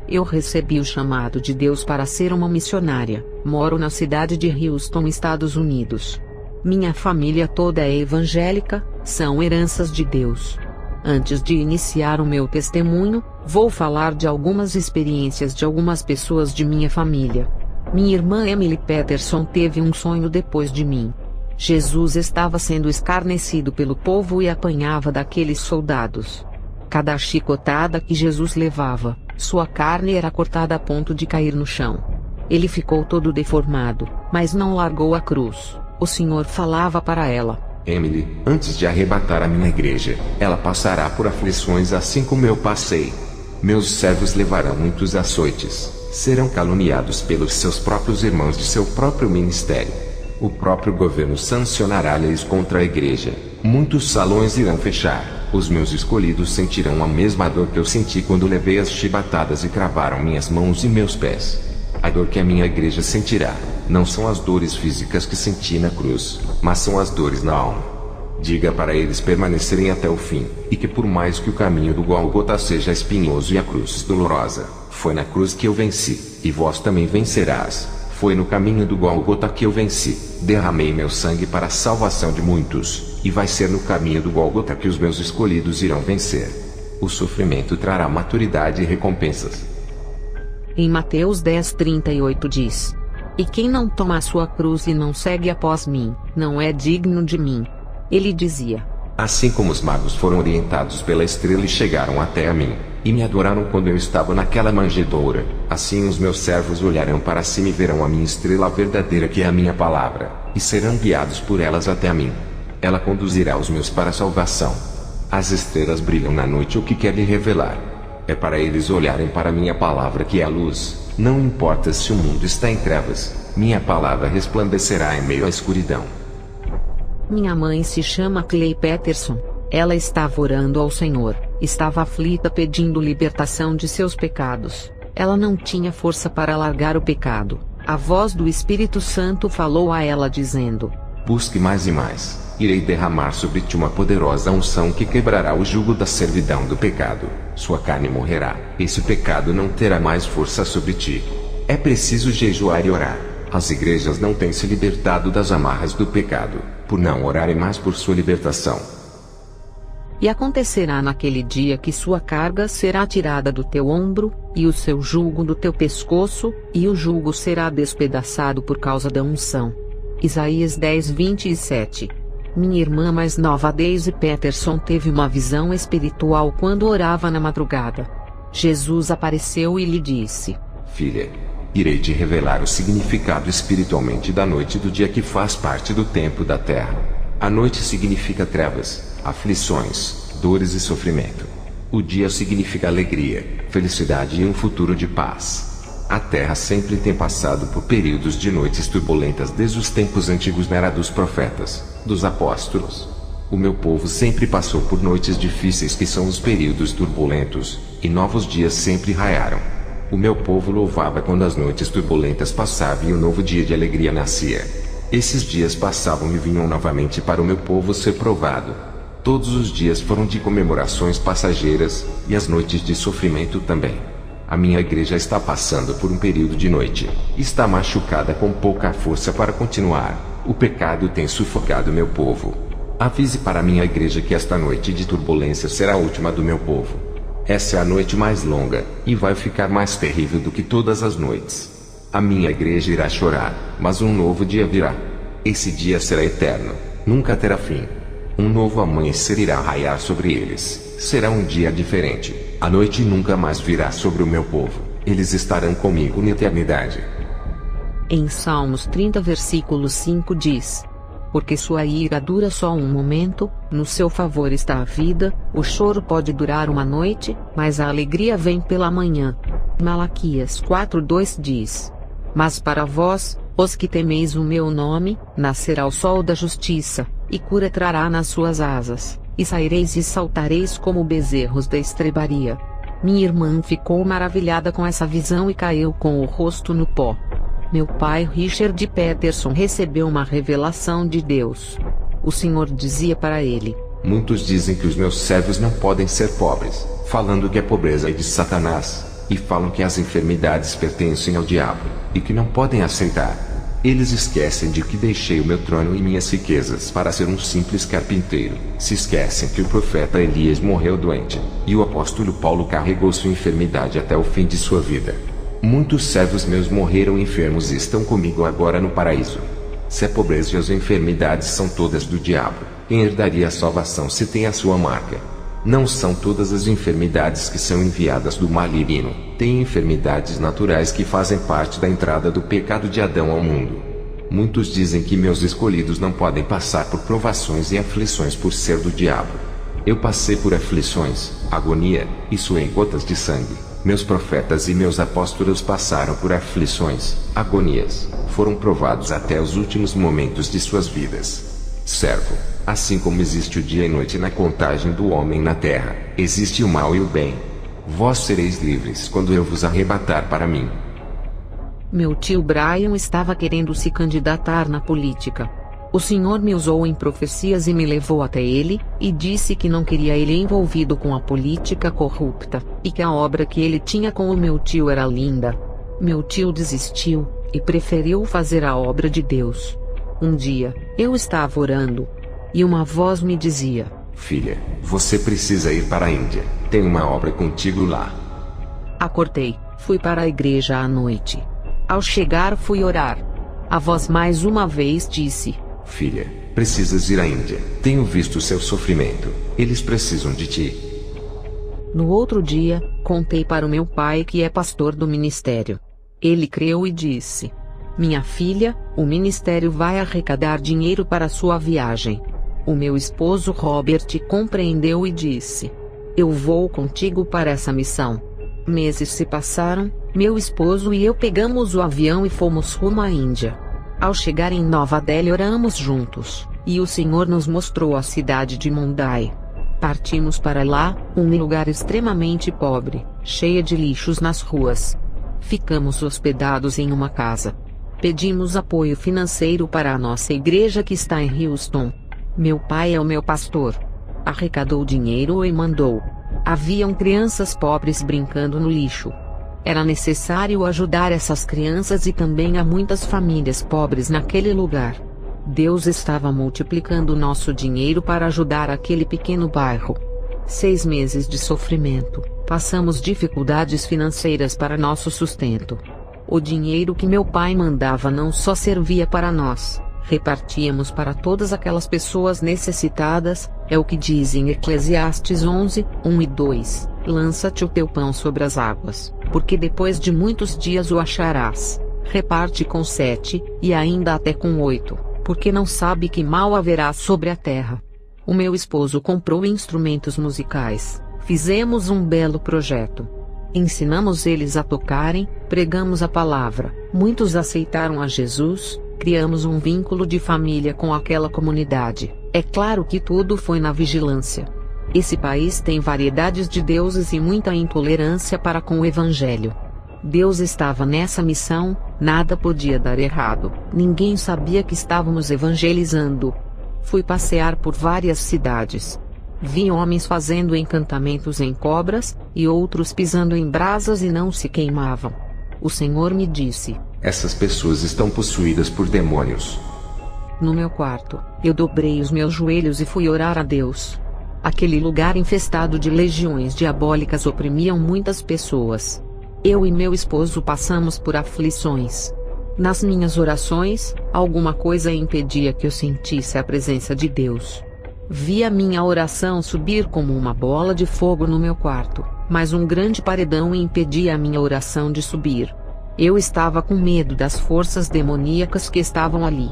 Eu recebi o chamado de Deus para ser uma missionária. Moro na cidade de Houston, Estados Unidos. Minha família toda é evangélica, são heranças de Deus. Antes de iniciar o meu testemunho, vou falar de algumas experiências de algumas pessoas de minha família. Minha irmã Emily Peterson teve um sonho depois de mim. Jesus estava sendo escarnecido pelo povo e apanhava daqueles soldados. Cada chicotada que Jesus levava, sua carne era cortada a ponto de cair no chão. Ele ficou todo deformado, mas não largou a cruz. O Senhor falava para ela: Emily, antes de arrebatar a minha igreja, ela passará por aflições assim como eu passei. Meus servos levarão muitos açoites, serão caluniados pelos seus próprios irmãos de seu próprio ministério. O próprio governo sancionará leis contra a igreja. Muitos salões irão fechar. Os meus escolhidos sentirão a mesma dor que eu senti quando levei as chibatadas e cravaram minhas mãos e meus pés. A dor que a minha igreja sentirá, não são as dores físicas que senti na cruz, mas são as dores na alma. Diga para eles permanecerem até o fim, e que por mais que o caminho do Gólgota seja espinhoso e a cruz dolorosa, foi na cruz que eu venci, e vós também vencerás. Foi no caminho do Gólgota que eu venci, derramei meu sangue para a salvação de muitos, e vai ser no caminho do Gólgota que os meus escolhidos irão vencer. O sofrimento trará maturidade e recompensas. Em Mateus 10:38 diz: E quem não toma a sua cruz e não segue após mim, não é digno de mim. Ele dizia: Assim como os magos foram orientados pela estrela e chegaram até a mim, e me adoraram quando eu estava naquela manjedoura, assim os meus servos olharão para cima e verão a minha estrela verdadeira, que é a minha palavra, e serão guiados por elas até a mim. Ela conduzirá os meus para a salvação. As estrelas brilham na noite, o que quer lhe revelar. É para eles olharem para minha palavra, que é a luz. Não importa se o mundo está em trevas, minha palavra resplandecerá em meio à escuridão. Minha mãe se chama Clay Peterson. Ela estava orando ao Senhor, estava aflita pedindo libertação de seus pecados. Ela não tinha força para largar o pecado. A voz do Espírito Santo falou a ela dizendo: Busque mais e mais. Irei derramar sobre ti uma poderosa unção que quebrará o jugo da servidão do pecado. Sua carne morrerá. Esse pecado não terá mais força sobre ti. É preciso jejuar e orar. As igrejas não têm se libertado das amarras do pecado, por não orarem mais por sua libertação. E acontecerá naquele dia que sua carga será tirada do teu ombro, e o seu jugo do teu pescoço, e o jugo será despedaçado por causa da unção. Isaías 10:27. Minha irmã mais nova Daisy Peterson teve uma visão espiritual quando orava na madrugada. Jesus apareceu e lhe disse: Filha, irei te revelar o significado espiritualmente da noite e do dia que faz parte do tempo da terra. A noite significa trevas, aflições, dores e sofrimento. O dia significa alegria, felicidade e um futuro de paz. A terra sempre tem passado por períodos de noites turbulentas desde os tempos antigos na era dos profetas, dos apóstolos. O meu povo sempre passou por noites difíceis, que são os períodos turbulentos, e novos dias sempre raiaram. O meu povo louvava quando as noites turbulentas passavam e um novo dia de alegria nascia. Esses dias passavam e vinham novamente para o meu povo ser provado. Todos os dias foram de comemorações passageiras, e as noites de sofrimento também. A minha igreja está passando por um período de noite. Está machucada com pouca força para continuar. O pecado tem sufocado meu povo. Avise para a minha igreja que esta noite de turbulência será a última do meu povo. Essa é a noite mais longa, e vai ficar mais terrível do que todas as noites. A minha igreja irá chorar, mas um novo dia virá. Esse dia será eterno, nunca terá fim. Um novo amanhecer irá raiar sobre eles. Será um dia diferente. A noite nunca mais virá sobre o meu povo. Eles estarão comigo na eternidade. Em Salmos 30 versículo 5 diz: Porque sua ira dura só um momento, no seu favor está a vida, o choro pode durar uma noite, mas a alegria vem pela manhã. Malaquias 4:2 diz: Mas para vós, os que temeis o meu nome, nascerá o sol da justiça, e cura trará nas suas asas, e saireis e saltareis como bezerros da estrebaria. Minha irmã ficou maravilhada com essa visão e caiu com o rosto no pó. Meu pai Richard Peterson recebeu uma revelação de Deus. O Senhor dizia para ele: Muitos dizem que os meus servos não podem ser pobres, falando que a pobreza é de Satanás. e falam que as enfermidades pertencem ao diabo, e que não podem aceitar. Eles esquecem de que deixei o meu trono e minhas riquezas para ser um simples carpinteiro. Se esquecem que o profeta Elias morreu doente, e o apóstolo Paulo carregou sua enfermidade até o fim de sua vida. Muitos servos meus morreram enfermos e estão comigo agora no paraíso. Se a pobreza e as enfermidades são todas do diabo, quem herdaria a salvação se tem a sua marca? Não são todas as enfermidades que são enviadas do maligno. Tem enfermidades naturais que fazem parte da entrada do pecado de Adão ao mundo. Muitos dizem que meus escolhidos não podem passar por provações e aflições por ser do diabo. Eu passei por aflições, agonia, e suei gotas de sangue. Meus profetas e meus apóstolos passaram por aflições, agonias, foram provados até os últimos momentos de suas vidas. Servo, assim como existe o dia e noite na contagem do homem na terra, existe o mal e o bem. Vós sereis livres quando eu vos arrebatar para mim. Meu tio Brian estava querendo se candidatar na política. O Senhor me usou em profecias e me levou até ele, e disse que não queria ele envolvido com a política corrupta, e que a obra que ele tinha com o meu tio era linda. Meu tio desistiu, e preferiu fazer a obra de Deus. Um dia, eu estava orando, e uma voz me dizia: Filha, você precisa ir para a Índia, tem uma obra contigo lá. Acordei, fui para a igreja à noite. Ao chegar fui orar. A voz mais uma vez disse: Filha, precisas ir à Índia. Tenho visto seu sofrimento. Eles precisam de ti. No outro dia, contei para o meu pai, que é pastor do ministério. Ele creu e disse: Minha filha, o ministério vai arrecadar dinheiro para sua viagem. O meu esposo Robert compreendeu e disse: Eu vou contigo para essa missão. Meses se passaram, meu esposo e eu pegamos o avião e fomos rumo à Índia. Ao chegar em Nova Delhi oramos juntos, e o Senhor nos mostrou a cidade de Mumbai. Partimos para lá, um lugar extremamente pobre, cheia de lixos nas ruas. Ficamos hospedados em uma casa. Pedimos apoio financeiro para a nossa igreja que está em Houston. Meu pai é o meu pastor. Arrecadou dinheiro e mandou. Haviam crianças pobres brincando no lixo. Era necessário ajudar essas crianças e também há muitas famílias pobres naquele lugar. Deus estava multiplicando nosso dinheiro para ajudar aquele pequeno bairro. 6 meses de sofrimento, passamos dificuldades financeiras para nosso sustento. O dinheiro que meu pai mandava não só servia para nós, repartíamos para todas aquelas pessoas necessitadas, é o que diz em Eclesiastes 11, 1 e 2, lança-te o teu pão sobre as águas, porque depois de muitos dias o acharás. Reparte com 7, e ainda até com 8, porque não sabe que mal haverá sobre a terra. O meu esposo comprou instrumentos musicais, fizemos um belo projeto. Ensinamos eles a tocarem, pregamos a palavra, muitos aceitaram a Jesus, criamos um vínculo de família com aquela comunidade. É claro que tudo foi na vigilância. Esse país tem variedades de deuses e muita intolerância para com o evangelho. Deus estava nessa missão, nada podia dar errado, ninguém sabia que estávamos evangelizando. Fui passear por várias cidades. Vi homens fazendo encantamentos em cobras, e outros pisando em brasas e não se queimavam. O Senhor me disse: essas pessoas estão possuídas por demônios. No meu quarto, eu dobrei os meus joelhos e fui orar a Deus. Aquele lugar infestado de legiões diabólicas oprimiam muitas pessoas. Eu e meu esposo passamos por aflições. Nas minhas orações, alguma coisa impedia que eu sentisse a presença de Deus. Vi a minha oração subir como uma bola de fogo no meu quarto, mas um grande paredão impedia a minha oração de subir. Eu estava com medo das forças demoníacas que estavam ali.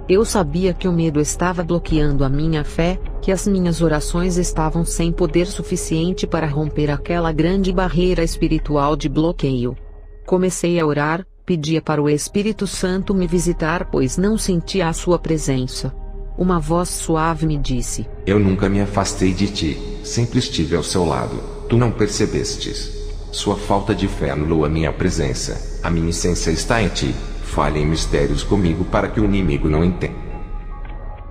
Eu sabia que o medo estava bloqueando a minha fé, que as minhas orações estavam sem poder suficiente para romper aquela grande barreira espiritual de bloqueio. Comecei a orar, pedia para o Espírito Santo me visitar, pois não sentia a sua presença. Uma voz suave me disse: eu nunca me afastei de ti, sempre estive ao seu lado, tu não percebestes. Sua falta de fé anulou a minha presença, a minha essência está em ti. Fale em mistérios comigo para que o inimigo não entenda.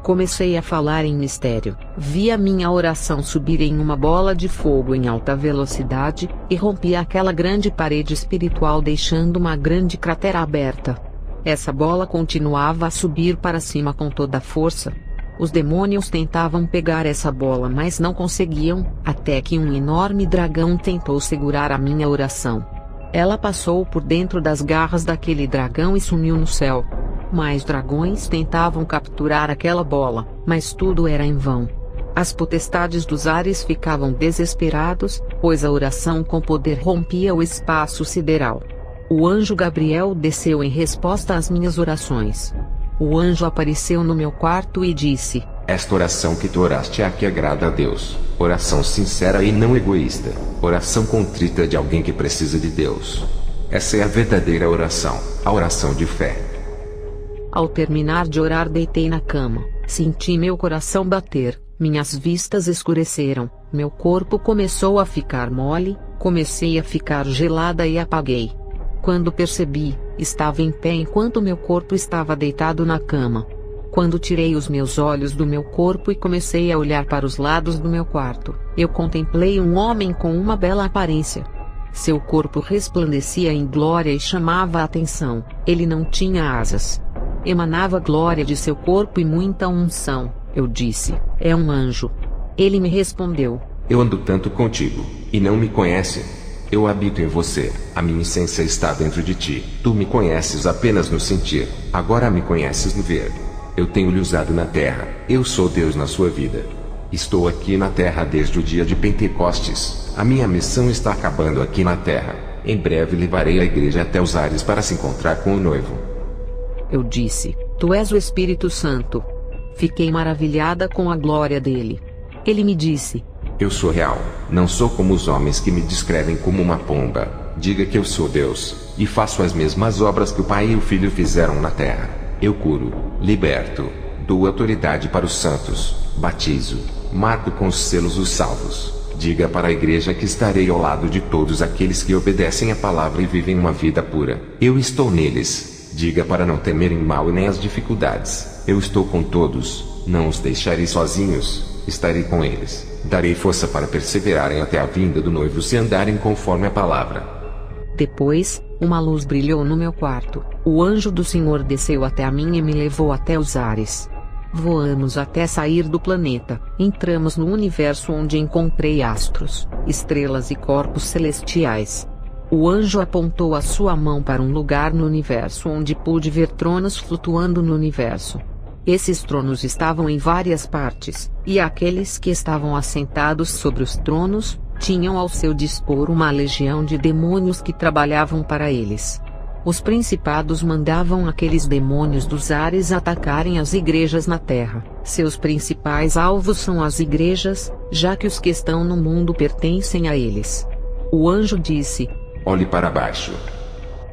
Comecei a falar em mistério, vi a minha oração subir em uma bola de fogo em alta velocidade, e rompi aquela grande parede espiritual deixando uma grande cratera aberta. Essa bola continuava a subir para cima com toda a força. Os demônios tentavam pegar essa bola mas não conseguiam, até que um enorme dragão tentou segurar a minha oração. Ela passou por dentro das garras daquele dragão e sumiu no céu. Mais dragões tentavam capturar aquela bola, mas tudo era em vão. As potestades dos ares ficavam desesperados, pois a oração com poder rompia o espaço sideral. O anjo Gabriel desceu em resposta às minhas orações. O anjo apareceu no meu quarto e disse: Esta oração que tu oraste é a que agrada a Deus. Oração sincera e não egoísta. Oração contrita de alguém que precisa de Deus. Essa é a verdadeira oração, a oração de fé. Ao terminar de orar, deitei na cama, senti meu coração bater, minhas vistas escureceram, meu corpo começou a ficar mole, comecei a ficar gelada e apaguei. Quando percebi, estava em pé enquanto meu corpo estava deitado na cama. Quando tirei os meus olhos do meu corpo e comecei a olhar para os lados do meu quarto, eu contemplei um homem com uma bela aparência. Seu corpo resplandecia em glória e chamava a atenção, ele não tinha asas. Emanava glória de seu corpo e muita unção. Eu disse: é um anjo. Ele me respondeu: eu ando tanto contigo, e não me conhece. Eu habito em você, a minha essência está dentro de ti. Tu me conheces apenas no sentir, agora me conheces no ver. Eu tenho lhe usado na terra, eu sou Deus na sua vida. Estou aqui na terra desde o dia de Pentecostes, a minha missão está acabando aqui na terra. Em breve levarei a igreja até os ares para se encontrar com o noivo. Eu disse: tu és o Espírito Santo. Fiquei maravilhada com a glória dele. Ele me disse: eu sou real, não sou como os homens que me descrevem como uma pomba. Diga que eu sou Deus, e faço as mesmas obras que o Pai e o Filho fizeram na terra. Eu curo, liberto, dou autoridade para os santos, batizo, marco com os selos os salvos. Diga para a igreja que estarei ao lado de todos aqueles que obedecem a palavra e vivem uma vida pura. Eu estou neles. Diga para não temerem mal e nem as dificuldades. Eu estou com todos, não os deixarei sozinhos, estarei com eles. Darei força para perseverarem até a vinda do noivo se andarem conforme a palavra. Depois, uma luz brilhou no meu quarto. O anjo do Senhor desceu até a mim e me levou até os ares. Voamos até sair do planeta. Entramos no universo onde encontrei astros, estrelas e corpos celestiais. O anjo apontou a sua mão para um lugar no universo onde pude ver tronos flutuando no universo. Esses tronos estavam em várias partes, e aqueles que estavam assentados sobre os tronos, tinham ao seu dispor uma legião de demônios que trabalhavam para eles. Os principados mandavam aqueles demônios dos ares atacarem as igrejas na terra. Seus principais alvos são as igrejas, já que os que estão no mundo pertencem a eles. O anjo disse: olhe para baixo.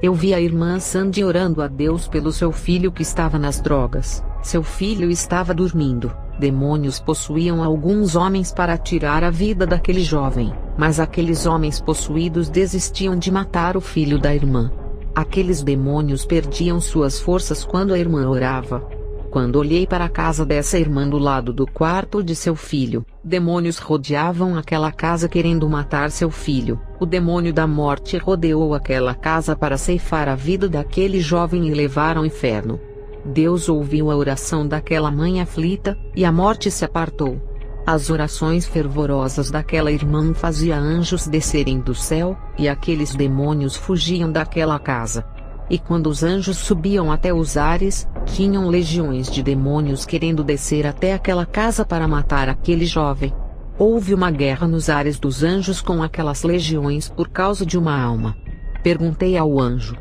Eu vi a irmã Sandy orando a Deus pelo seu filho que estava nas drogas. Seu filho estava dormindo. Demônios possuíam alguns homens para tirar a vida daquele jovem, mas aqueles homens possuídos desistiam de matar o filho da irmã. Aqueles demônios perdiam suas forças quando a irmã orava. Quando olhei para a casa dessa irmã do lado do quarto de seu filho, demônios rodeavam aquela casa querendo matar seu filho. O demônio da morte rodeou aquela casa para ceifar a vida daquele jovem e levar ao inferno. Deus ouviu a oração daquela mãe aflita, e a morte se apartou. As orações fervorosas daquela irmã faziam anjos descerem do céu, e aqueles demônios fugiam daquela casa. E quando os anjos subiam até os ares, tinham legiões de demônios querendo descer até aquela casa para matar aquele jovem. Houve uma guerra nos ares dos anjos com aquelas legiões por causa de uma alma. Perguntei ao anjo: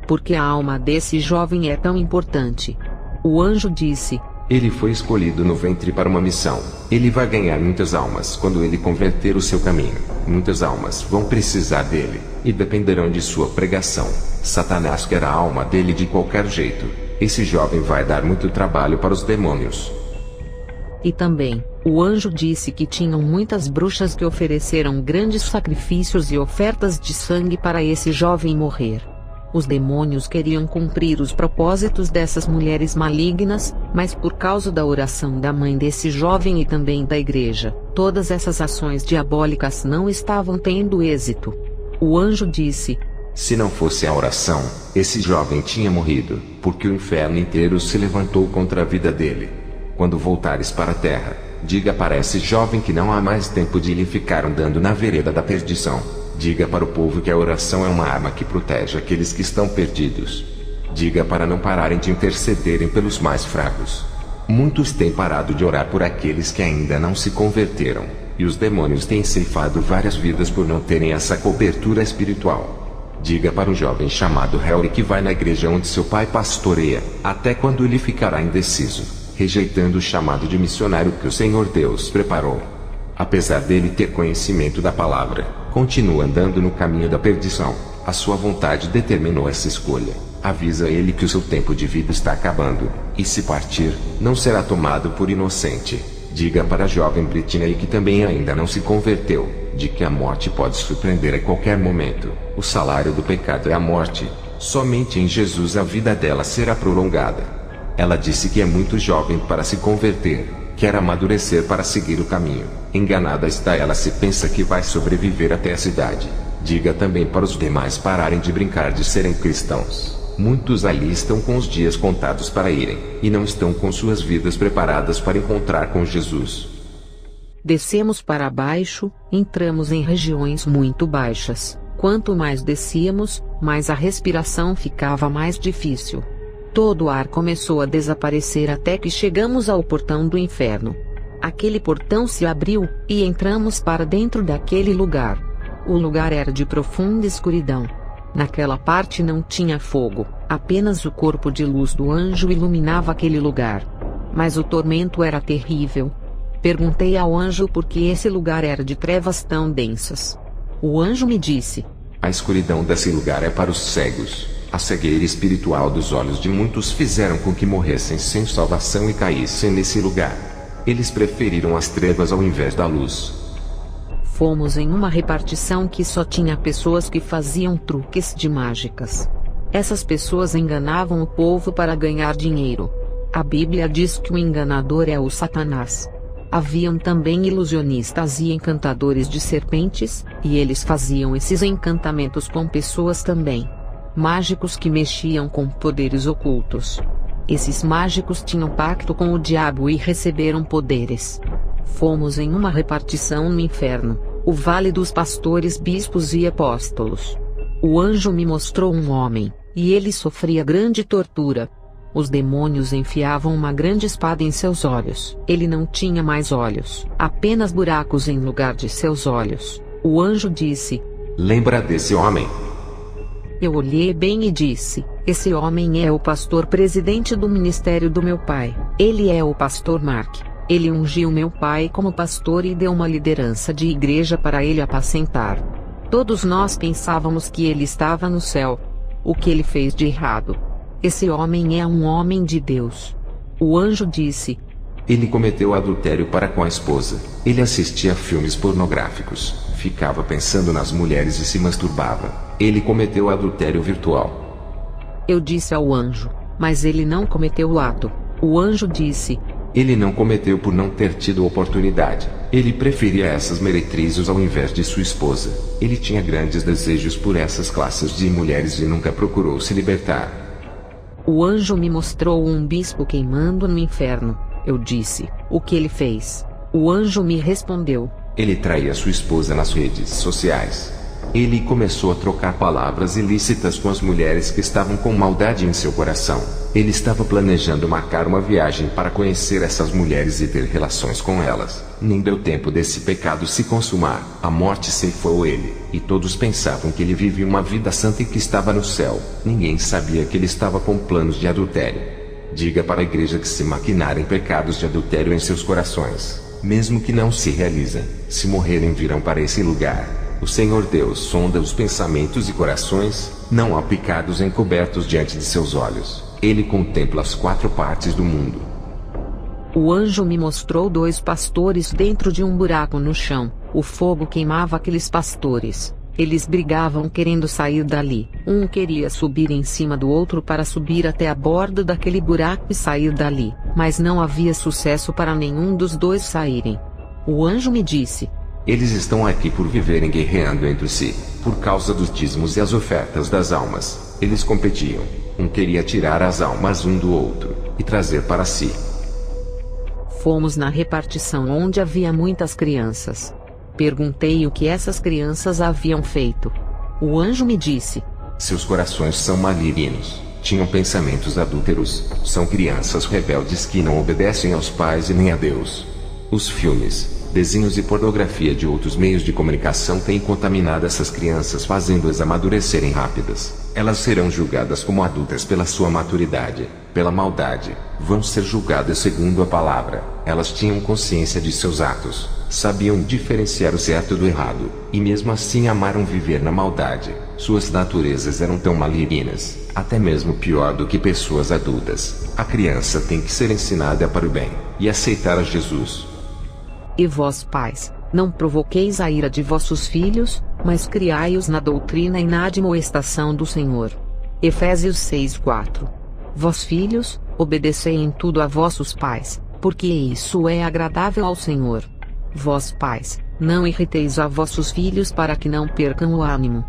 por que a alma desse jovem é tão importante? O anjo disse: ele foi escolhido no ventre para uma missão. Ele vai ganhar muitas almas quando ele converter o seu caminho. Muitas almas vão precisar dele, e dependerão de sua pregação. Satanás quer a alma dele de qualquer jeito. Esse jovem vai dar muito trabalho para os demônios. E também, o anjo disse que tinham muitas bruxas que ofereceram grandes sacrifícios e ofertas de sangue para esse jovem morrer. Os demônios queriam cumprir os propósitos dessas mulheres malignas, mas por causa da oração da mãe desse jovem e também da igreja, todas essas ações diabólicas não estavam tendo êxito. O anjo disse: se não fosse a oração, esse jovem tinha morrido, porque o inferno inteiro se levantou contra a vida dele. Quando voltares para a terra, diga para esse jovem que não há mais tempo de lhe ficar andando na vereda da perdição. Diga para o povo que a oração é uma arma que protege aqueles que estão perdidos. Diga para não pararem de intercederem pelos mais fracos. Muitos têm parado de orar por aqueles que ainda não se converteram, e os demônios têm ceifado várias vidas por não terem essa cobertura espiritual. Diga para o jovem chamado Harry que vai na igreja onde seu pai pastoreia, até quando ele ficará indeciso, rejeitando o chamado de missionário que o Senhor Deus preparou. Apesar dele ter conhecimento da palavra, continua andando no caminho da perdição. A sua vontade determinou essa escolha. Avisa ele que o seu tempo de vida está acabando, e se partir, não será tomado por inocente. Diga para a jovem Britney que também ainda não se converteu, de que a morte pode surpreender a qualquer momento. O salário do pecado é a morte. Somente em Jesus a vida dela será prolongada. Ela disse que é muito jovem para se converter, quer amadurecer para seguir o caminho. Enganada está ela se pensa que vai sobreviver até essa idade. Diga também para os demais pararem de brincar de serem cristãos. Muitos ali estão com os dias contados para irem, e não estão com suas vidas preparadas para encontrar com Jesus. Descemos para baixo, entramos em regiões muito baixas. Quanto mais descíamos, mais a respiração ficava mais difícil. Todo o ar começou a desaparecer até que chegamos ao portão do inferno. Aquele portão se abriu, e entramos para dentro daquele lugar. O lugar era de profunda escuridão. Naquela parte não tinha fogo, apenas o corpo de luz do anjo iluminava aquele lugar. Mas o tormento era terrível. Perguntei ao anjo por que esse lugar era de trevas tão densas. O anjo me disse: a escuridão desse lugar é para os cegos. A cegueira espiritual dos olhos de muitos fizeram com que morressem sem salvação e caíssem nesse lugar. Eles preferiram as trevas ao invés da luz. Fomos em uma repartição que só tinha pessoas que faziam truques de mágicas. Essas pessoas enganavam o povo para ganhar dinheiro. A Bíblia diz que o enganador é o Satanás. Haviam também ilusionistas e encantadores de serpentes, e eles faziam esses encantamentos com pessoas também. Mágicos que mexiam com poderes ocultos. Esses mágicos tinham pacto com o diabo e receberam poderes. Fomos em uma repartição no inferno, o vale dos pastores, bispos e apóstolos. O anjo me mostrou um homem, e ele sofria grande tortura. Os demônios enfiavam uma grande espada em seus olhos. Ele não tinha mais olhos, apenas buracos em lugar de seus olhos. O anjo disse: lembra desse homem? Eu olhei bem e disse: esse homem é o pastor presidente do ministério do meu pai. Ele é o pastor Mark. Ele ungiu meu pai como pastor e deu uma liderança de igreja para ele apacentar. Todos nós pensávamos que ele estava no céu. O que ele fez de errado? Esse homem é um homem de Deus. O anjo disse: ele cometeu adultério para com a esposa. Ele assistia a filmes pornográficos, ficava pensando nas mulheres e se masturbava. Ele cometeu adultério virtual. Eu disse ao anjo: mas ele não cometeu o ato. O anjo disse: ele não cometeu por não ter tido oportunidade. Ele preferia essas meretrizes ao invés de sua esposa. Ele tinha grandes desejos por essas classes de mulheres e nunca procurou se libertar. O anjo me mostrou um bispo queimando no inferno. Eu disse: o que ele fez? O anjo me respondeu: ele traía sua esposa nas redes sociais. Ele começou a trocar palavras ilícitas com as mulheres que estavam com maldade em seu coração. Ele estava planejando marcar uma viagem para conhecer essas mulheres e ter relações com elas. Nem deu tempo desse pecado se consumar. A morte ceifou ele, e todos pensavam que ele vivia uma vida santa e que estava no céu. Ninguém sabia que ele estava com planos de adultério. Diga para a igreja que se maquinarem pecados de adultério em seus corações, mesmo que não se realizem, se morrerem virão para esse lugar. O Senhor Deus sonda os pensamentos e corações, não há pecados encobertos diante de seus olhos. Ele contempla as 4 partes do mundo. O anjo me mostrou 2 pastores dentro de um buraco no chão. O fogo queimava aqueles pastores. Eles brigavam querendo sair dali. Um queria subir em cima do outro para subir até a borda daquele buraco e sair dali, mas não havia sucesso para nenhum dos dois saírem. O anjo me disse: eles estão aqui por viverem guerreando entre si, por causa dos dízimos e as ofertas das almas. Eles competiam. Um queria tirar as almas um do outro, e trazer para si. Fomos na repartição onde havia muitas crianças. Perguntei o que essas crianças haviam feito. O anjo me disse: seus corações são malignos, tinham pensamentos adúlteros, são crianças rebeldes que não obedecem aos pais e nem a Deus. Os filmes, desenhos e pornografia de outros meios de comunicação têm contaminado essas crianças, fazendo-as amadurecerem rápidas. Elas serão julgadas como adultas pela sua maturidade, pela maldade, vão ser julgadas segundo a palavra. Elas tinham consciência de seus atos, sabiam diferenciar o certo do errado, e mesmo assim amaram viver na maldade. Suas naturezas eram tão malignas, até mesmo pior do que pessoas adultas. A criança tem que ser ensinada para o bem, e aceitar a Jesus. E vós, pais, não provoqueis a ira de vossos filhos, mas criai-os na doutrina e na admoestação do Senhor. Efésios 6:4. Vós, filhos, obedecei em tudo a vossos pais, porque isso é agradável ao Senhor. Vós, pais, não irriteis a vossos filhos para que não percam o ânimo.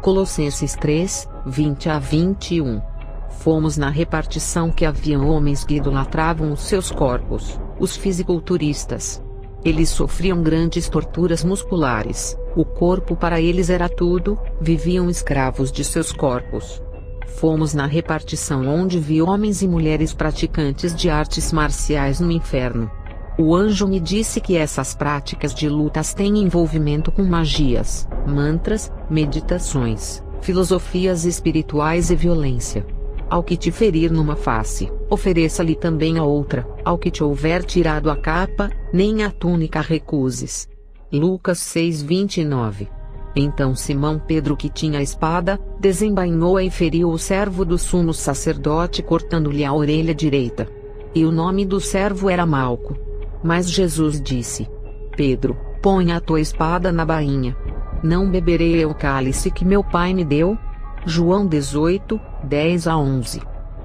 Colossenses 3:20-21. Fomos na repartição que haviam homens que idolatravam os seus corpos, os fisiculturistas. Eles sofriam grandes torturas musculares, o corpo para eles era tudo, viviam escravos de seus corpos. Fomos na repartição onde vi homens e mulheres praticantes de artes marciais no inferno. O anjo me disse que essas práticas de lutas têm envolvimento com magias, mantras, meditações, filosofias espirituais e violência. Ao que te ferir numa face, ofereça-lhe também a outra. Ao que te houver tirado a capa, nem a túnica recuses. Lucas 6:29. Então Simão Pedro, que tinha a espada, desembainhou-a e feriu o servo do sumo sacerdote, cortando-lhe a orelha direita. E o nome do servo era Malco. Mas Jesus disse: Pedro, põe a tua espada na bainha. Não beberei eu o cálice que meu pai me deu? João 18:10-11.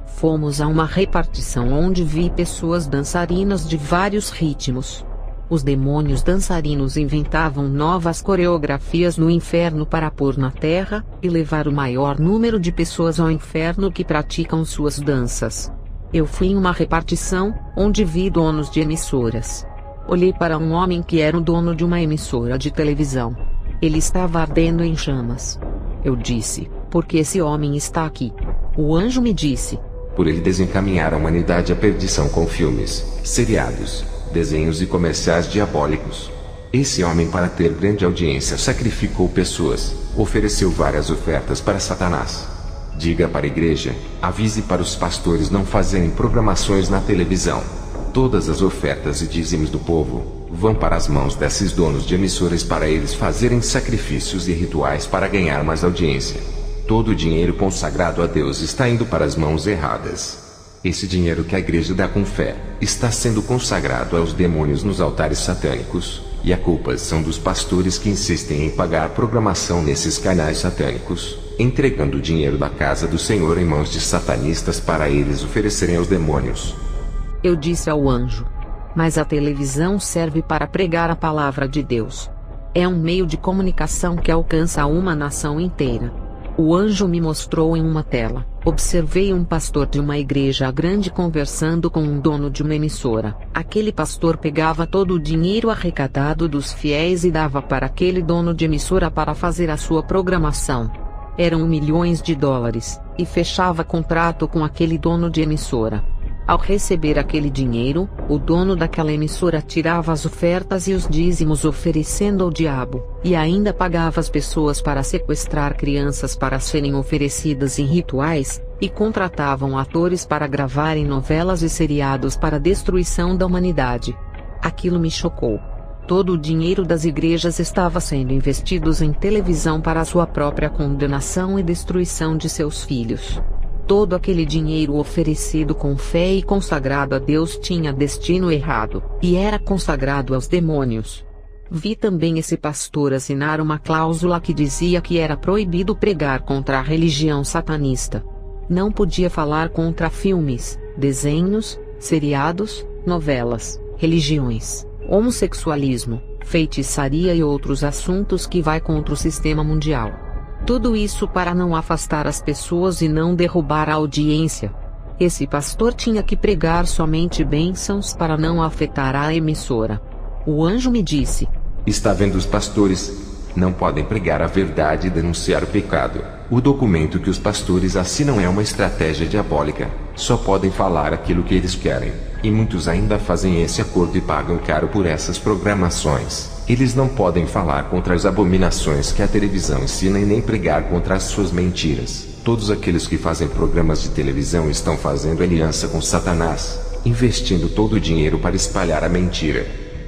Fomos a uma repartição onde vi pessoas dançarinas de vários ritmos. Os demônios dançarinos inventavam novas coreografias no inferno para pôr na terra, e levar o maior número de pessoas ao inferno que praticam suas danças. Eu fui em uma repartição, onde vi donos de emissoras. Olhei para um homem que era o dono de uma emissora de televisão. Ele estava ardendo em chamas. Eu disse: por que esse homem está aqui? O anjo me disse: por ele desencaminhar a humanidade à perdição com filmes, seriados, desenhos e comerciais diabólicos. Esse homem, para ter grande audiência, sacrificou pessoas, ofereceu várias ofertas para Satanás. Diga para a igreja, avise para os pastores não fazerem programações na televisão. Todas as ofertas e dízimos do povo vão para as mãos desses donos de emissoras para eles fazerem sacrifícios e rituais para ganhar mais audiência. Todo o dinheiro consagrado a Deus está indo para as mãos erradas. Esse dinheiro que a igreja dá com fé está sendo consagrado aos demônios nos altares satânicos, e a culpa são dos pastores que insistem em pagar programação nesses canais satânicos, entregando o dinheiro da casa do Senhor em mãos de satanistas para eles oferecerem aos demônios. Eu disse ao anjo: mas a televisão serve para pregar a palavra de Deus. É um meio de comunicação que alcança uma nação inteira. O anjo me mostrou em uma tela. Observei um pastor de uma igreja grande conversando com um dono de uma emissora. Aquele pastor pegava todo o dinheiro arrecadado dos fiéis e dava para aquele dono de emissora para fazer a sua programação. Eram milhões de dólares, e fechava contrato com aquele dono de emissora. Ao receber aquele dinheiro, o dono daquela emissora tirava as ofertas e os dízimos oferecendo ao diabo, e ainda pagava as pessoas para sequestrar crianças para serem oferecidas em rituais, e contratavam atores para gravarem novelas e seriados para a destruição da humanidade. Aquilo me chocou. Todo o dinheiro das igrejas estava sendo investido em televisão para a sua própria condenação e destruição de seus filhos. Todo aquele dinheiro oferecido com fé e consagrado a Deus tinha destino errado, e era consagrado aos demônios. Vi também esse pastor assinar uma cláusula que dizia que era proibido pregar contra a religião satanista. Não podia falar contra filmes, desenhos, seriados, novelas, religiões, homossexualismo, feitiçaria e outros assuntos que vai contra o sistema mundial. Tudo isso para não afastar as pessoas e não derrubar a audiência. Esse pastor tinha que pregar somente bênçãos para não afetar a emissora. O anjo me disse: Está vendo, os pastores não podem pregar a verdade e denunciar o pecado. O documento que os pastores assinam é uma estratégia diabólica. Só podem falar aquilo que eles querem. E muitos ainda fazem esse acordo e pagam caro por essas programações. Eles não podem falar contra as abominações que a televisão ensina e nem pregar contra as suas mentiras. Todos aqueles que fazem programas de televisão estão fazendo aliança com Satanás, investindo todo o dinheiro para espalhar a mentira.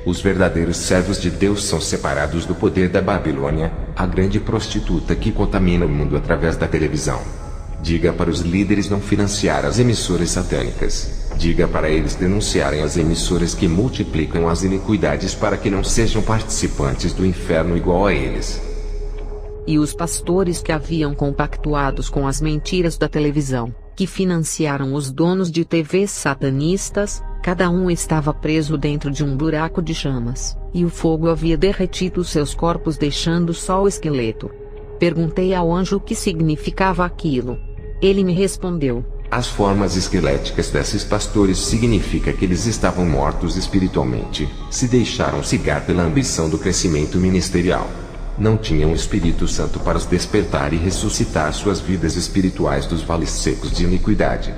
Os verdadeiros servos de Deus são separados do poder da Babilônia, a grande prostituta que contamina o mundo através da televisão. Diga para os líderes não financiar as emissoras satânicas. Diga para eles denunciarem as emissoras que multiplicam as iniquidades para que não sejam participantes do inferno igual a eles. E os pastores que haviam compactuados com as mentiras da televisão, que financiaram os donos de TVs satanistas, cada um estava preso dentro de um buraco de chamas, e o fogo havia derretido seus corpos deixando só o esqueleto. Perguntei ao anjo o que significava aquilo. Ele me respondeu: as formas esqueléticas desses pastores significa que eles estavam mortos espiritualmente, se deixaram cegar pela ambição do crescimento ministerial. Não tinham o Espírito Santo para os despertar e ressuscitar suas vidas espirituais dos vales secos de iniquidade.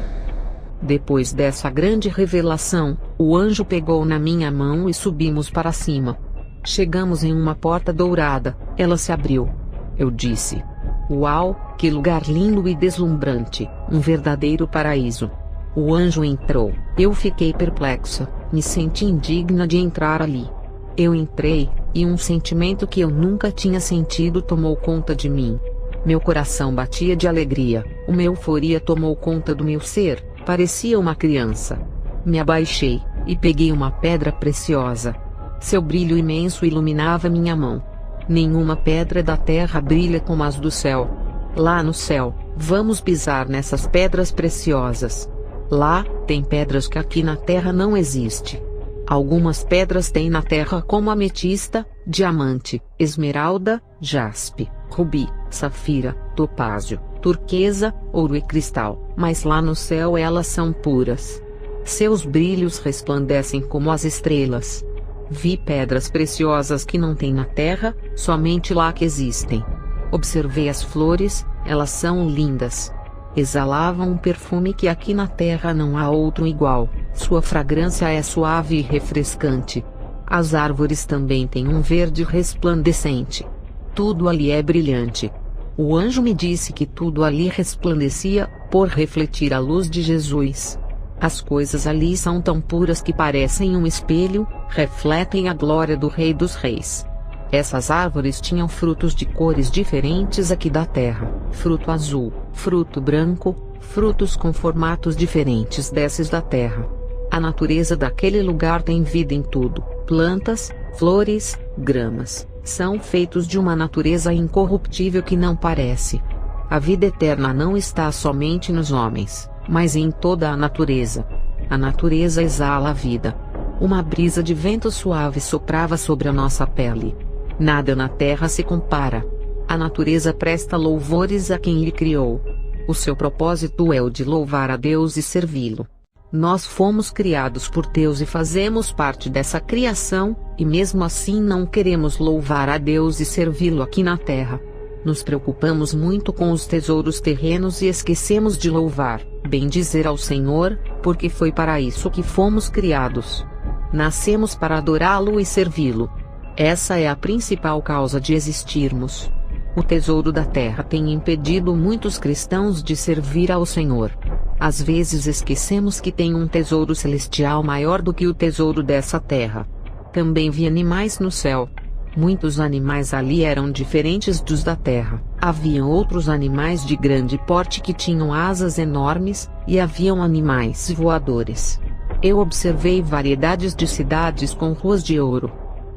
Depois dessa grande revelação, o anjo pegou na minha mão e subimos para cima. Chegamos em uma porta dourada, ela se abriu. Eu disse: uau, que lugar lindo e deslumbrante, um verdadeiro paraíso. O anjo entrou, eu fiquei perplexa, me senti indigna de entrar ali. Eu entrei, e um sentimento que eu nunca tinha sentido tomou conta de mim. Meu coração batia de alegria, uma euforia tomou conta do meu ser, parecia uma criança. Me abaixei, e peguei uma pedra preciosa. Seu brilho imenso iluminava minha mão. Nenhuma pedra da terra brilha como as do céu. Lá no céu, vamos pisar nessas pedras preciosas. Lá, tem pedras que aqui na terra não existe. Algumas pedras tem na terra como ametista, diamante, esmeralda, jaspe, rubi, safira, topázio, turquesa, ouro e cristal, mas lá no céu elas são puras. Seus brilhos resplandecem como as estrelas. Vi pedras preciosas que não tem na terra, somente lá que existem. Observei as flores, elas são lindas. Exalavam um perfume que aqui na terra não há outro igual, sua fragrância é suave e refrescante. As árvores também têm um verde resplandecente. Tudo ali é brilhante. O anjo me disse que tudo ali resplandecia, por refletir a luz de Jesus. As coisas ali são tão puras que parecem um espelho, refletem a glória do Rei dos Reis. Essas árvores tinham frutos de cores diferentes aqui da terra, fruto azul, fruto branco, frutos com formatos diferentes desses da terra. A natureza daquele lugar tem vida em tudo, plantas, flores, gramas, são feitos de uma natureza incorruptível que não parece. A vida eterna não está somente nos homens, mas em toda a natureza. A natureza exala a vida. Uma brisa de vento suave soprava sobre a nossa pele. Nada na terra se compara. A natureza presta louvores a quem lhe criou. O seu propósito é o de louvar a Deus e servi-lo. Nós fomos criados por Deus e fazemos parte dessa criação, e mesmo assim não queremos louvar a Deus e servi-lo aqui na terra. Nos preocupamos muito com os tesouros terrenos e esquecemos de louvar, bendizer ao Senhor, porque foi para isso que fomos criados. Nascemos para adorá-lo e servi-lo. Essa é a principal causa de existirmos. O tesouro da terra tem impedido muitos cristãos de servir ao Senhor. Às vezes esquecemos que tem um tesouro celestial maior do que o tesouro dessa terra. Também vi animais no céu. Muitos animais ali eram diferentes dos da terra. Haviam outros animais de grande porte que tinham asas enormes, e haviam animais voadores. Eu observei variedades de cidades com ruas de ouro.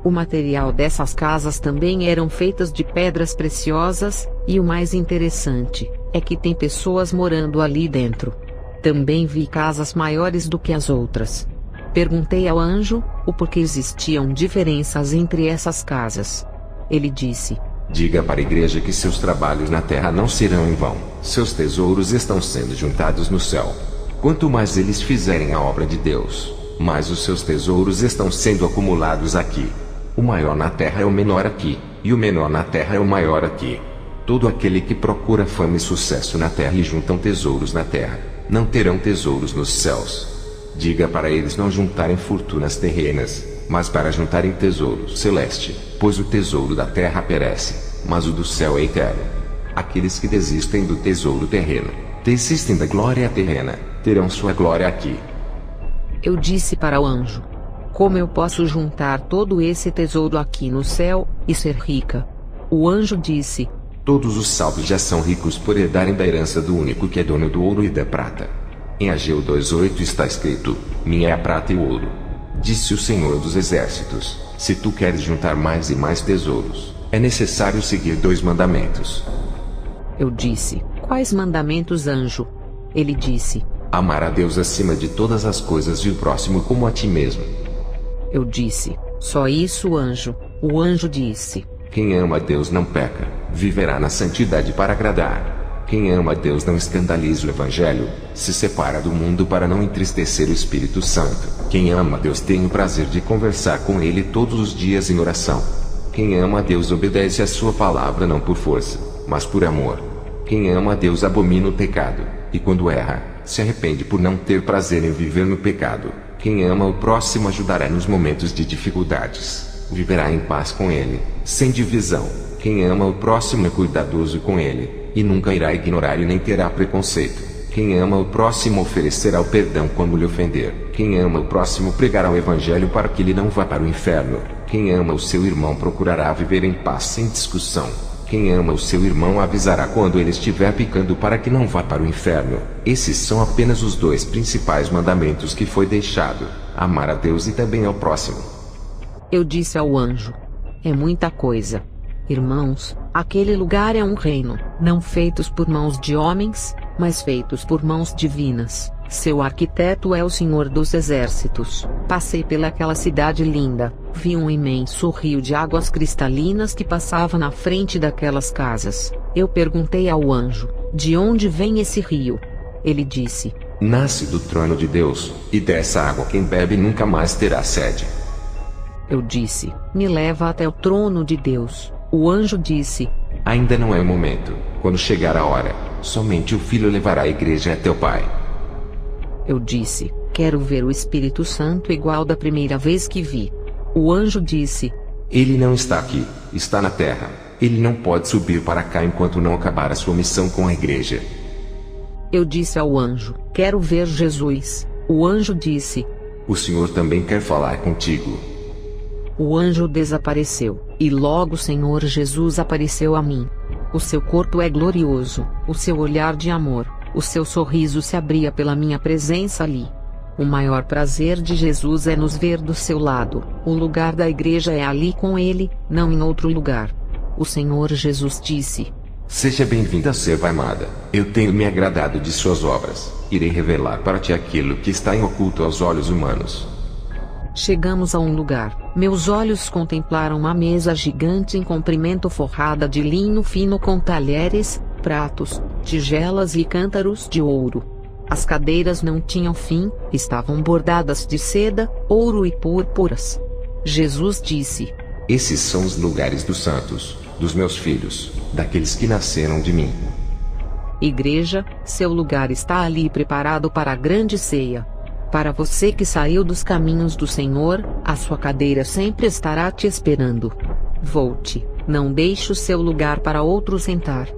O material dessas casas também eram feitas de pedras preciosas, e o mais interessante é que tem pessoas morando ali dentro. Também vi casas maiores do que as outras. Perguntei ao anjo o porquê existiam diferenças entre essas casas. Ele disse: diga para a igreja que seus trabalhos na terra não serão em vão. Seus tesouros estão sendo juntados no céu. Quanto mais eles fizerem a obra de Deus, mais os seus tesouros estão sendo acumulados aqui. O maior na terra é o menor aqui, e o menor na terra é o maior aqui. Todo aquele que procura fama e sucesso na terra e juntam tesouros na terra, não terão tesouros nos céus. Diga para eles não juntarem fortunas terrenas, mas para juntarem tesouro celeste, pois o tesouro da terra perece, mas o do céu é eterno. Aqueles que desistem do tesouro terreno, desistem da glória terrena, terão sua glória aqui. Eu disse para o anjo: como eu posso juntar todo esse tesouro aqui no céu, e ser rica? O anjo disse: todos os salvos já são ricos por herdarem da herança do único que é dono do ouro e da prata. Em Ageu 2:8 está escrito: minha é a prata e o ouro. Disse o Senhor dos Exércitos: se tu queres juntar mais e mais tesouros, é necessário seguir 2 mandamentos. Eu disse: quais mandamentos, anjo? Ele disse: amar a Deus acima de todas as coisas e o próximo como a ti mesmo. Eu disse: só isso, anjo? O anjo disse: quem ama a Deus não peca, viverá na santidade para agradar. Quem ama a Deus não escandaliza o Evangelho, se separa do mundo para não entristecer o Espírito Santo. Quem ama a Deus tem o prazer de conversar com Ele todos os dias em oração. Quem ama a Deus obedece a sua palavra não por força, mas por amor. Quem ama a Deus abomina o pecado, e quando erra, se arrepende por não ter prazer em viver no pecado. Quem ama o próximo ajudará nos momentos de dificuldades. Viverá em paz com ele, sem divisão. Quem ama o próximo é cuidadoso com ele, e nunca irá ignorar e nem terá preconceito. Quem ama o próximo oferecerá o perdão quando lhe ofender. Quem ama o próximo pregará o Evangelho para que ele não vá para o inferno. Quem ama o seu irmão procurará viver em paz sem discussão. Quem ama o seu irmão avisará quando ele estiver pecando para que não vá para o inferno. Esses são apenas os 2 principais mandamentos que foi deixado: amar a Deus e também ao próximo. Eu disse ao anjo: é muita coisa. Irmãos, aquele lugar é um reino, não feitos por mãos de homens, mas feitos por mãos divinas. Seu arquiteto é o Senhor dos Exércitos. Passei pelaquela cidade linda, vi um imenso rio de águas cristalinas que passava na frente daquelas casas. Eu perguntei ao anjo: de onde vem esse rio? Ele disse: nasce do trono de Deus, e dessa água quem bebe nunca mais terá sede. Eu disse: me leva até o trono de Deus. O anjo disse: ainda não é o momento. Quando chegar a hora, somente o Filho levará a igreja até o Pai. Eu disse: quero ver o Espírito Santo igual da primeira vez que vi. O anjo disse: ele não está aqui, está na terra. Ele não pode subir para cá enquanto não acabar a sua missão com a igreja. Eu disse ao anjo: quero ver Jesus. O anjo disse: o Senhor também quer falar contigo. O anjo desapareceu, e logo o Senhor Jesus apareceu a mim. O seu corpo é glorioso, o seu olhar de amor, o seu sorriso se abria pela minha presença ali. O maior prazer de Jesus é nos ver do seu lado. O lugar da igreja é ali com ele, não em outro lugar. O Senhor Jesus disse: seja bem-vinda, serva amada. Eu tenho me agradado de suas obras. Irei revelar para ti aquilo que está em oculto aos olhos humanos. Chegamos a um lugar. Meus olhos contemplaram uma mesa gigante em comprimento forrada de linho fino com talheres, pratos, tigelas e cântaros de ouro. As cadeiras não tinham fim, estavam bordadas de seda, ouro e púrpuras. Jesus disse: esses são os lugares dos santos, dos meus filhos, daqueles que nasceram de mim. Igreja, seu lugar está ali preparado para a grande ceia. Para você que saiu dos caminhos do Senhor, a sua cadeira sempre estará te esperando. Volte, não deixe o seu lugar para outro sentar.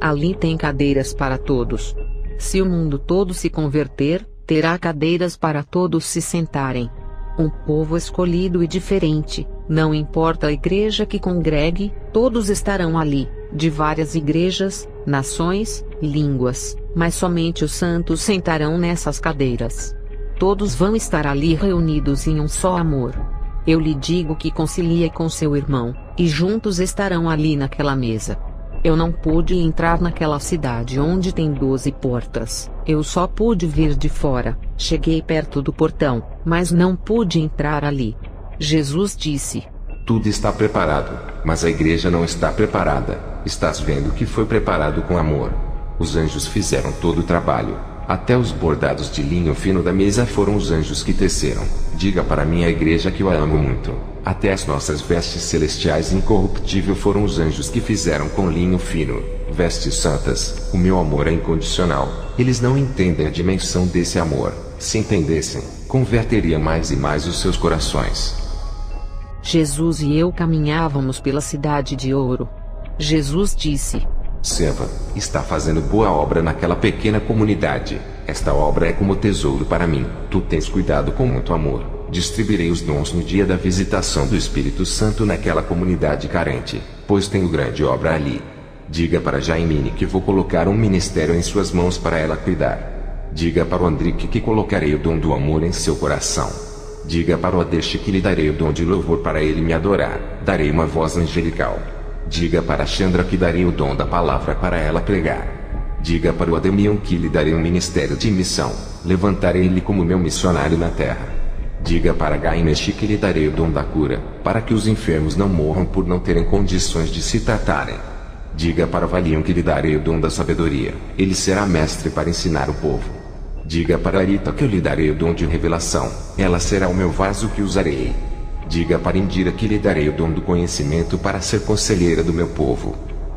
Ali tem cadeiras para todos. Se o mundo todo se converter, terá cadeiras para todos se sentarem. Um povo escolhido e diferente, não importa a igreja que congregue, todos estarão ali, de várias igrejas, nações, línguas, mas somente os santos sentarão nessas cadeiras. Todos vão estar ali reunidos em um só amor. Eu lhe digo que concilie com seu irmão, e juntos estarão ali naquela mesa. Eu não pude entrar naquela cidade onde tem 12 portas, eu só pude vir de fora. Cheguei perto do portão, mas não pude entrar ali. Jesus disse: Tudo está preparado, mas a igreja não está preparada. Estás vendo que foi preparado com amor. Os anjos fizeram todo o trabalho. Até os bordados de linho fino da mesa foram os anjos que teceram. Diga para minha igreja que eu a amo muito. Até as nossas vestes celestiais incorruptível foram os anjos que fizeram com linho fino. Vestes santas, o meu amor é incondicional. Eles não entendem a dimensão desse amor. Se entendessem, converteria mais e mais os seus corações. Jesus e eu caminhávamos pela cidade de ouro. Jesus disse: Seva, está fazendo boa obra naquela pequena comunidade. Esta obra é como tesouro para mim. Tu tens cuidado com muito amor. Distribuirei os dons no dia da visitação do Espírito Santo naquela comunidade carente, pois tenho grande obra ali. Diga para Jaimine que vou colocar um ministério em suas mãos para ela cuidar. Diga para o Andrique que colocarei o dom do amor em seu coração. Diga para o Adeste que lhe darei o dom de louvor para ele me adorar. Darei uma voz angelical. Diga para Chandra que darei o dom da palavra para ela pregar. Diga para o Ademion que lhe darei um ministério de missão. Levantarei ele como meu missionário na terra. Diga para Gainesh que lhe darei o dom da cura, para que os enfermos não morram por não terem condições de se tratarem. Diga para Valion que lhe darei o dom da sabedoria. Ele será mestre para ensinar o povo. Diga para Arita que eu lhe darei o dom de revelação. Ela será o meu vaso que usarei. Diga para Indira que lhe darei o dom do conhecimento para ser conselheira do meu povo.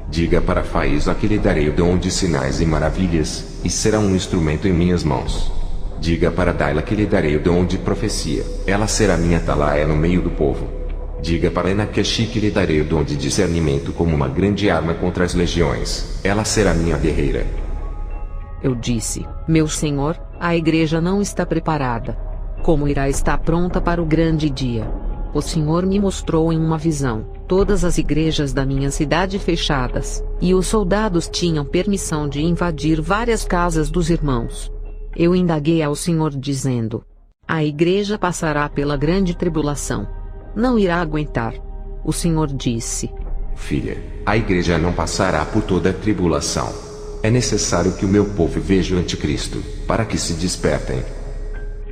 Diga para Faísa que lhe darei o dom de sinais e maravilhas, e será um instrumento em minhas mãos. Diga para Daila que lhe darei o dom de profecia. Ela será minha atalaia no meio do povo. Diga para Enakeshi que lhe darei o dom de discernimento como uma grande arma contra as legiões. Ela será minha guerreira. Eu disse: Meu Senhor, a igreja não está preparada. Como irá estar pronta para o grande dia? O Senhor me mostrou em uma visão todas as igrejas da minha cidade fechadas, e os soldados tinham permissão de invadir várias casas dos irmãos. Eu indaguei ao Senhor dizendo: A igreja passará pela grande tribulação. Não irá aguentar. O Senhor disse: Filha, a igreja não passará por toda a tribulação. É necessário que o meu povo veja o anticristo, para que se despertem.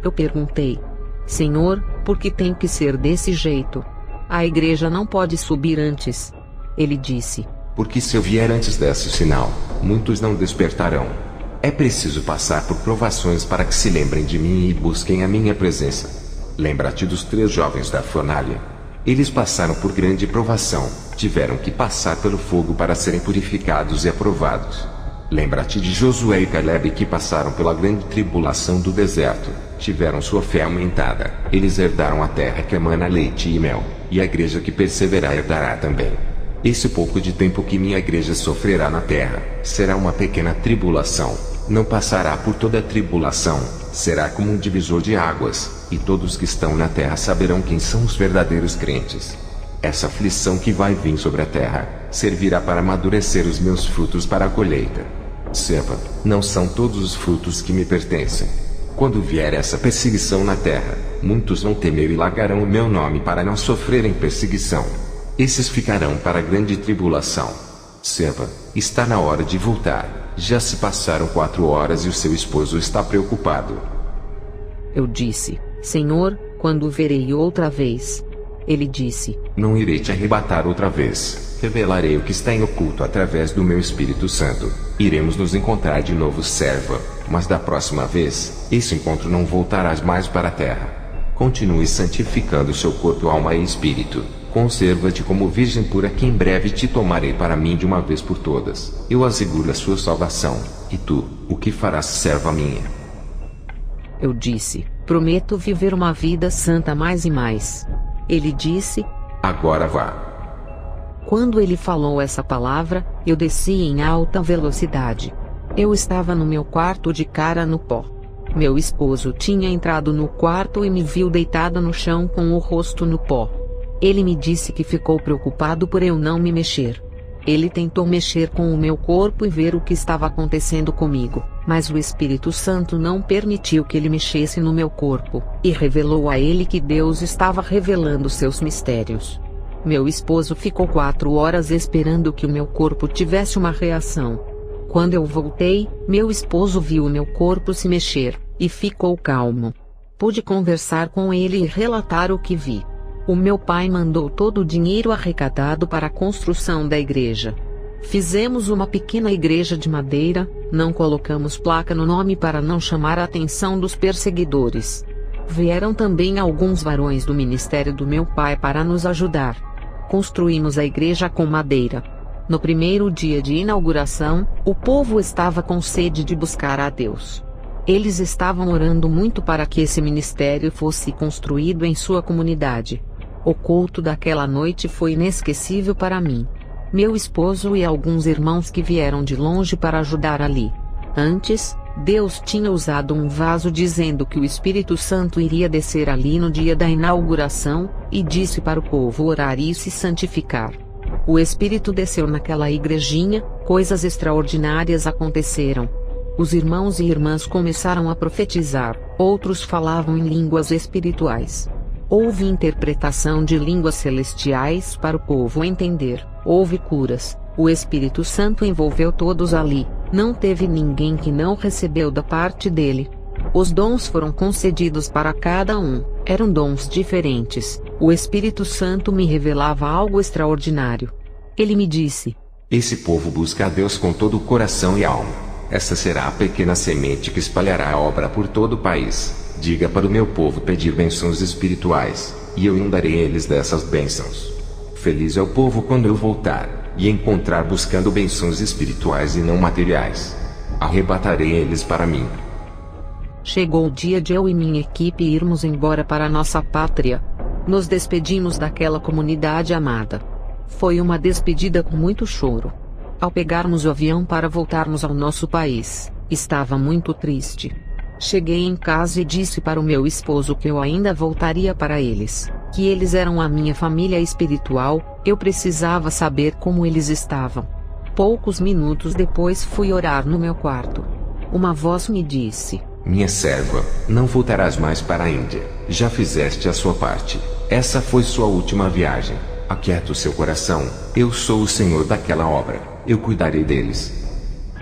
Eu perguntei: Senhor, por que tem que ser desse jeito? A igreja não pode subir antes. Ele disse: Porque se eu vier antes desse sinal, muitos não despertarão. É preciso passar por provações para que se lembrem de mim e busquem a minha presença. Lembra-te dos 3 jovens da fornalha. Eles passaram por grande provação, tiveram que passar pelo fogo para serem purificados e aprovados. Lembra-te de Josué e Caleb que passaram pela grande tribulação do deserto, tiveram sua fé aumentada. Eles herdaram a terra que emana leite e mel, e a igreja que perseverar herdará também. Esse pouco de tempo que minha igreja sofrerá na terra, será uma pequena tribulação. Não passará por toda a tribulação, será como um divisor de águas, e todos que estão na terra saberão quem são os verdadeiros crentes. Essa aflição que vai vir sobre a terra, servirá para amadurecer os meus frutos para a colheita. Seva, não são todos os frutos que me pertencem. Quando vier essa perseguição na terra, muitos vão temer e largarão o meu nome para não sofrerem perseguição. Esses ficarão para a grande tribulação. Seva, está na hora de voltar. Já se passaram 4 horas e o seu esposo está preocupado. Eu disse: Senhor, quando o verei outra vez? Ele disse: Não irei te arrebatar outra vez. Revelarei o que está em oculto através do meu Espírito Santo. Iremos nos encontrar de novo, serva. Mas da próxima vez, esse encontro não voltarás mais para a terra. Continue santificando seu corpo, alma e espírito. Conserva-te como virgem pura que em breve te tomarei para mim de uma vez por todas. Eu asseguro a sua salvação. E tu, o que farás, serva minha? Eu disse: Prometo viver uma vida santa mais e mais. Ele disse: Agora vá. Quando ele falou essa palavra, eu desci em alta velocidade. Eu estava no meu quarto de cara no pó. Meu esposo tinha entrado no quarto e me viu deitada no chão com o rosto no pó. Ele me disse que ficou preocupado por eu não me mexer. Ele tentou mexer com o meu corpo e ver o que estava acontecendo comigo, mas o Espírito Santo não permitiu que ele mexesse no meu corpo, e revelou a ele que Deus estava revelando seus mistérios. Meu esposo ficou 4 horas esperando que o meu corpo tivesse uma reação. Quando eu voltei, meu esposo viu o meu corpo se mexer, e ficou calmo. Pude conversar com ele e relatar o que vi. O meu pai mandou todo o dinheiro arrecadado para a construção da igreja. Fizemos uma pequena igreja de madeira, não colocamos placa no nome para não chamar a atenção dos perseguidores. Vieram também alguns varões do ministério do meu pai para nos ajudar. Construímos a igreja com madeira. No primeiro dia de inauguração, o povo estava com sede de buscar a Deus. Eles estavam orando muito para que esse ministério fosse construído em sua comunidade. O culto daquela noite foi inesquecível para mim. Meu esposo e alguns irmãos que vieram de longe para ajudar ali. Antes, Deus tinha usado um vaso dizendo que o Espírito Santo iria descer ali no dia da inauguração, e disse para o povo orar e se santificar. O Espírito desceu naquela igrejinha, coisas extraordinárias aconteceram. Os irmãos e irmãs começaram a profetizar, outros falavam em línguas espirituais. Houve interpretação de línguas celestiais para o povo entender, houve curas, o Espírito Santo envolveu todos ali, não teve ninguém que não recebeu da parte dele. Os dons foram concedidos para cada um, eram dons diferentes, o Espírito Santo me revelava algo extraordinário. Ele me disse: esse povo busca a Deus com todo o coração e alma. Essa será a pequena semente que espalhará a obra por todo o país. Diga para o meu povo pedir bênçãos espirituais, e eu inundarei eles dessas bênçãos. Feliz é o povo quando eu voltar, e encontrar buscando bênçãos espirituais e não materiais. Arrebatarei eles para mim. Chegou o dia de eu e minha equipe irmos embora para nossa pátria. Nos despedimos daquela comunidade amada. Foi uma despedida com muito choro. Ao pegarmos o avião para voltarmos ao nosso país, estava muito triste. Cheguei em casa e disse para o meu esposo que eu ainda voltaria para eles, que eles eram a minha família espiritual, eu precisava saber como eles estavam. Poucos minutos depois fui orar no meu quarto. Uma voz me disse: minha serva, não voltarás mais para a Índia, já fizeste a sua parte, essa foi sua última viagem, aquieta o seu coração, eu sou o Senhor daquela obra, eu cuidarei deles.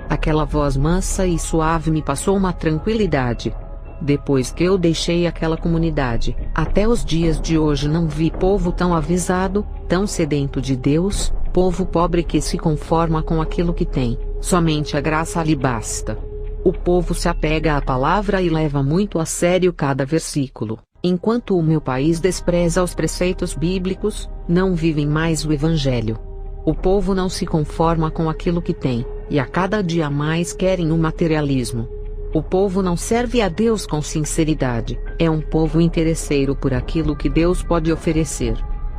Aquela voz mansa e suave me passou uma tranquilidade. Depois que eu deixei aquela comunidade, até os dias de hoje não vi povo tão avisado, tão sedento de Deus, povo pobre que se conforma com aquilo que tem, somente a graça lhe basta. O povo se apega à palavra e leva muito a sério cada versículo, enquanto o meu país despreza os preceitos bíblicos, não vivem mais o Evangelho. O povo não se conforma com aquilo que tem, e a cada dia mais querem o materialismo. O povo não serve a Deus com sinceridade, é um povo interesseiro por aquilo que Deus pode oferecer.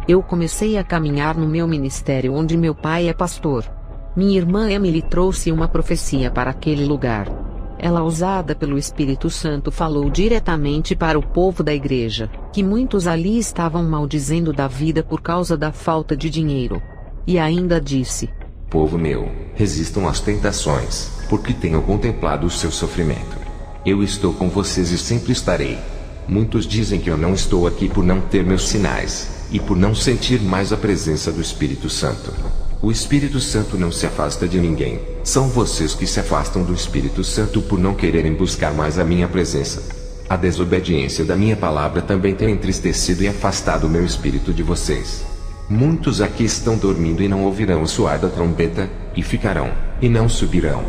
Eu comecei a caminhar no meu ministério onde meu pai é pastor. Minha irmã Emily trouxe uma profecia para aquele lugar. Ela, usada pelo Espírito Santo, falou diretamente para o povo da igreja, que muitos ali estavam maldizendo da vida por causa da falta de dinheiro. E ainda disse: povo meu, resistam às tentações, porque tenho contemplado o seu sofrimento. Eu estou com vocês e sempre estarei. Muitos dizem que eu não estou aqui por não ter meus sinais, e por não sentir mais a presença do Espírito Santo. O Espírito Santo não se afasta de ninguém, são vocês que se afastam do Espírito Santo por não quererem buscar mais a minha presença. A desobediência da minha palavra também tem entristecido e afastado o meu espírito de vocês. Muitos aqui estão dormindo e não ouvirão o soar da trombeta, e ficarão, e não subirão.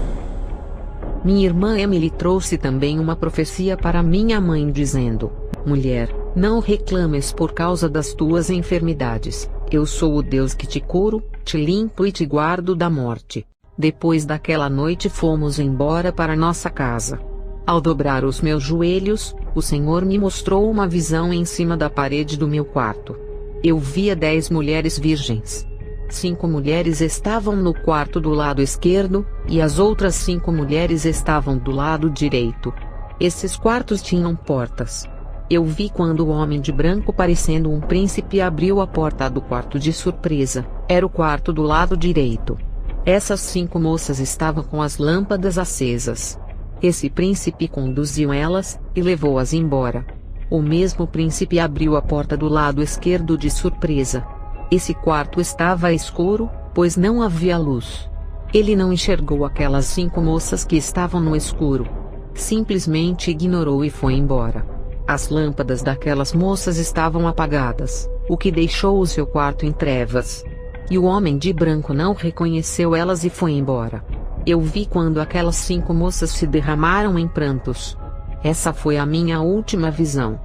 Minha irmã Emily trouxe também uma profecia para minha mãe dizendo: mulher, não reclames por causa das tuas enfermidades, eu sou o Deus que te curo, te limpo e te guardo da morte. Depois daquela noite fomos embora para nossa casa. Ao dobrar os meus joelhos, o Senhor me mostrou uma visão em cima da parede do meu quarto. Eu via 10 mulheres virgens. 5 mulheres estavam no quarto do lado esquerdo, e as outras 5 mulheres estavam do lado direito. Esses quartos tinham portas. Eu vi quando o homem de branco, parecendo um príncipe, abriu a porta do quarto de surpresa. Era o quarto do lado direito. Essas 5 moças estavam com as lâmpadas acesas. Esse príncipe conduziu elas, e levou-as embora. O mesmo príncipe abriu a porta do lado esquerdo de surpresa. Esse quarto estava escuro, pois não havia luz. Ele não enxergou aquelas 5 moças que estavam no escuro. Simplesmente ignorou e foi embora. As lâmpadas daquelas moças estavam apagadas, o que deixou o seu quarto em trevas. E o homem de branco não reconheceu elas e foi embora. Eu vi quando aquelas 5 moças se derramaram em prantos. Essa foi a minha última visão.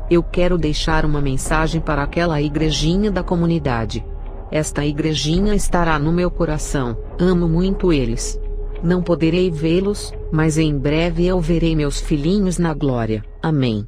Eu quero deixar uma mensagem para aquela igrejinha da comunidade. Esta igrejinha estará no meu coração. Amo muito eles. Não poderei vê-los, mas em breve eu verei meus filhinhos na glória. Amém.